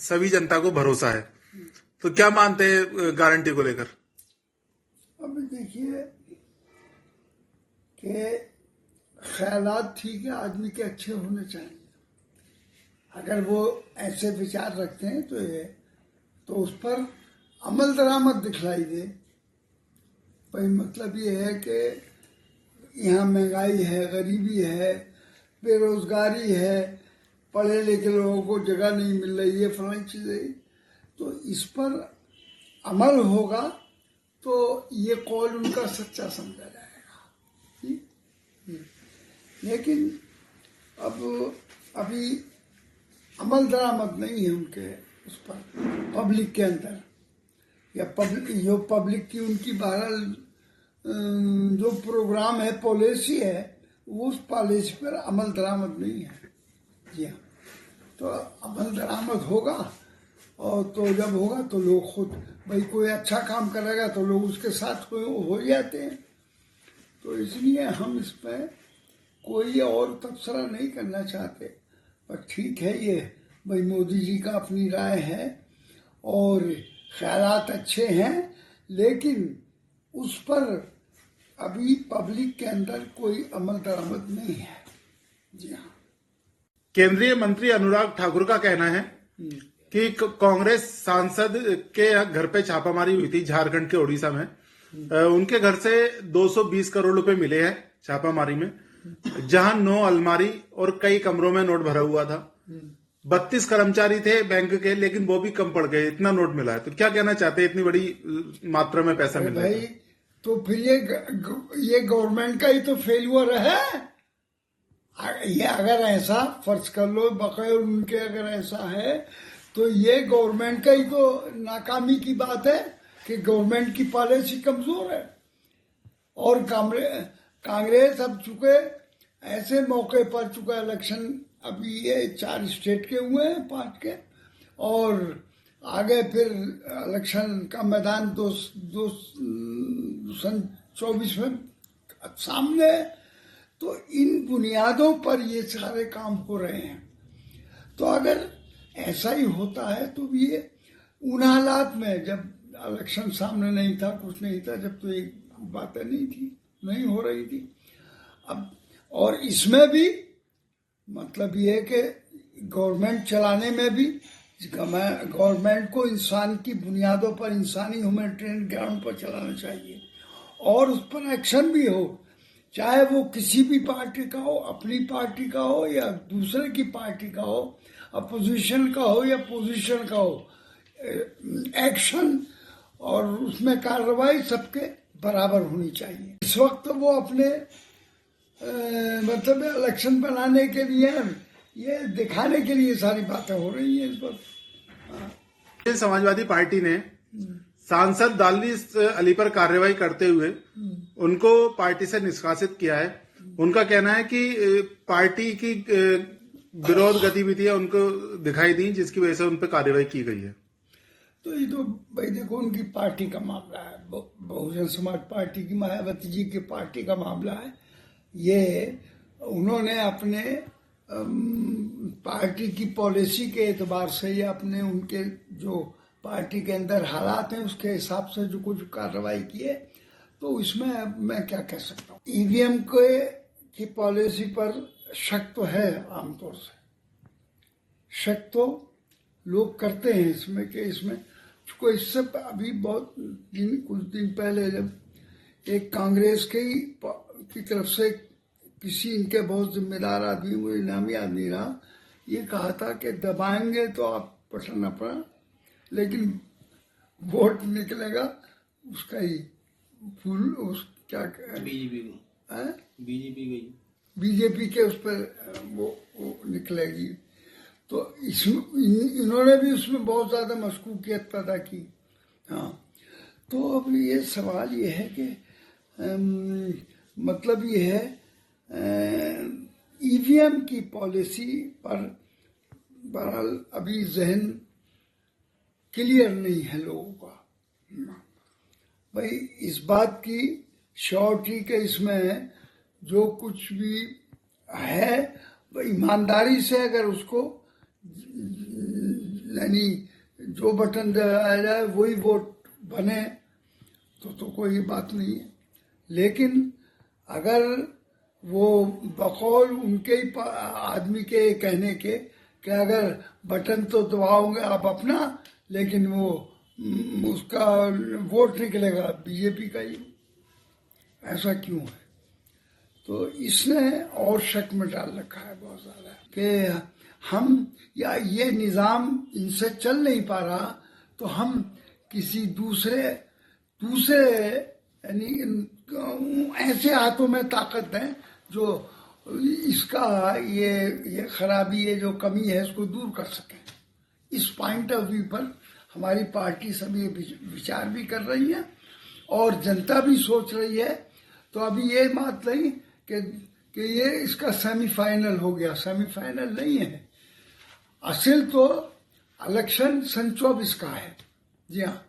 सभी जनता को भरोसा है। तो क्या मानते हैं गारंटी को लेकर? अब देखिए कि ख्यालात ठीक है, आदमी के अच्छे होने चाहिए। अगर वो ऐसे विचार रखते हैं तो उस पर अमल दरामद दिखलाई दे। भाई मतलब ये है कि यहाँ महंगाई है, गरीबी है, बेरोजगारी है, पढ़े लिखे लोगों को जगह नहीं मिल रही है, फलानी चीजें, तो इस पर अमल होगा तो ये कौल उनका सच्चा समझा जाएगा। लेकिन अब अभी अमल दरामद नहीं है उनके उस पर पब्लिक के अंदर, या पब्लिक की उनकी बहरहाल जो प्रोग्राम है, पॉलिसी है, उस पॉलिसी पर अमल दरामद नहीं है। जी हाँ, तो अमल दरामद होगा, और तो जब होगा तो लोग खुद, भाई कोई अच्छा काम करेगा तो लोग उसके साथ हो जाते हैं। तो इसलिए हम इस पर कोई और तबसरा नहीं करना चाहते। पर ठीक है, ये भाई मोदी जी का अपनी राय है और ख्यालात अच्छे हैं, लेकिन उस पर अभी पब्लिक के अंदर कोई अमल दरामद नहीं है। जी हाँ। केंद्रीय मंत्री अनुराग ठाकुर का कहना है कि कांग्रेस सांसद के घर पे छापामारी हुई थी झारखंड के ओडिशा में। उनके घर से 220 करोड़ रुपए मिले हैं छापामारी में, जहां 9 अलमारी और कई कमरों में नोट भरा हुआ था। 32 कर्मचारी थे बैंक के, लेकिन वो भी कम पड़ गए, इतना नोट मिला है। तो क्या कहना चाहते हैं, इतनी बड़ी मात्रा में पैसा मिल रहा है? भाई तो फिर ये गवर्नमेंट का ही तो फेल्यूर है। ये अगर ऐसा फर्ज कर लो, बकाया उनके अगर ऐसा है तो ये गवर्नमेंट का ही तो नाकामी की बात है कि गवर्नमेंट की पॉलिसी कमजोर है। और कांग्रेस अब चुके ऐसे मौके पर चुका इलेक्शन, अभी ये 4 स्टेट के हुए हैं, 5 के, और आगे फिर इलेक्शन का मैदान 2024 में सामने। तो इन बुनियादों पर ये सारे काम हो रहे हैं। तो अगर ऐसा ही होता है तो ये उन हालात में, जब इलेक्शन सामने नहीं था, कुछ नहीं था, जब तो ये बातें नहीं हो रही थी। अब और इसमें भी मतलब ये है कि गवर्नमेंट चलाने में भी गवर्नमेंट को इंसान की बुनियादों पर, इंसानी ह्यूमैनिटेरियन ग्राउंड पर चलाना चाहिए, और उस पर एक्शन भी हो, चाहे वो किसी भी पार्टी का हो, अपनी पार्टी का हो या दूसरे की पार्टी का हो, अपोजिशन का हो या पोजीशन का हो, एक्शन और उसमें कार्रवाई सबके बराबर होनी चाहिए। इस वक्त वो अपने मतलब इलेक्शन बनाने के लिए, ये दिखाने के लिए सारी बातें हो रही हैं इस वक्त। समाजवादी पार्टी ने सांसद दानिश अली पर कार्रवाई करते हुए उनको पार्टी से निष्कासित किया है। उनका कहना है कि पार्टी की विरोध गतिविधियां उनको दिखाई दी, जिसकी वजह से उन पर कार्रवाई की गई है। तो ये तो भाई देखो, उनकी पार्टी का मामला है, बहुजन समाज पार्टी की, मायावती जी की पार्टी का मामला है। ये उन्होंने अपने पार्टी की पॉलिसी के एतबार से या अपने उनके जो पार्टी के अंदर हालात हैं उसके हिसाब से जो कुछ कार्रवाई की है, तो इसमें मैं क्या कह सकता हूँ। ईवीएम की पॉलिसी पर शक तो है, आमतौर से शक तो लोग करते हैं इसमें कि इसमें कोई, इससे अभी कुछ दिन पहले जब एक कांग्रेस की तरफ से किसी इनके बहुत जिम्मेदार आदमी, वो इनामी आदमी रहा, ये कहा था कि दबाएंगे तो आप पटना न पड़ा, लेकिन वोट निकलेगा उसका ही फुल, उस क्या बीजेपी के उस पर वो निकलेगी। तो इन्होंने भी उसमें बहुत ज्यादा मशकूकियत पैदा की। हाँ, तो अब ये सवाल ये है कि मतलब ये है ईवीएम की पॉलिसी पर बहरहाल अभी जहन क्लियर नहीं है लोगों का। भाई इस बात की श्योरिटी के इसमें जो कुछ भी है, ईमानदारी से अगर उसको यानी जो बटन दबाया जाए वही वोट बने तो कोई बात नहीं है। लेकिन अगर वो बकौल उनके ही आदमी के कहने के कि अगर बटन तो दबाओगे आप अपना, लेकिन वो उसका वोट निकलेगा बीजेपी का ही, ऐसा क्यों है? तो इसने और शक में डाल रखा है बहुत ज्यादा कि हम या ये निज़ाम इनसे चल नहीं पा रहा, तो हम किसी दूसरे यानी ऐसे हाथों में ताकत दें जो इसका ये खराबी, ये जो कमी है इसको दूर कर सके। इस पॉइंट ऑफ व्यू पर हमारी पार्टी सभी विचार भी कर रही है और जनता भी सोच रही है। तो अभी ये बात नहीं कि ये इसका सेमीफाइनल हो गया, सेमीफाइनल नहीं है। असल तो इलेक्शन सन 24 का है। जी हाँ।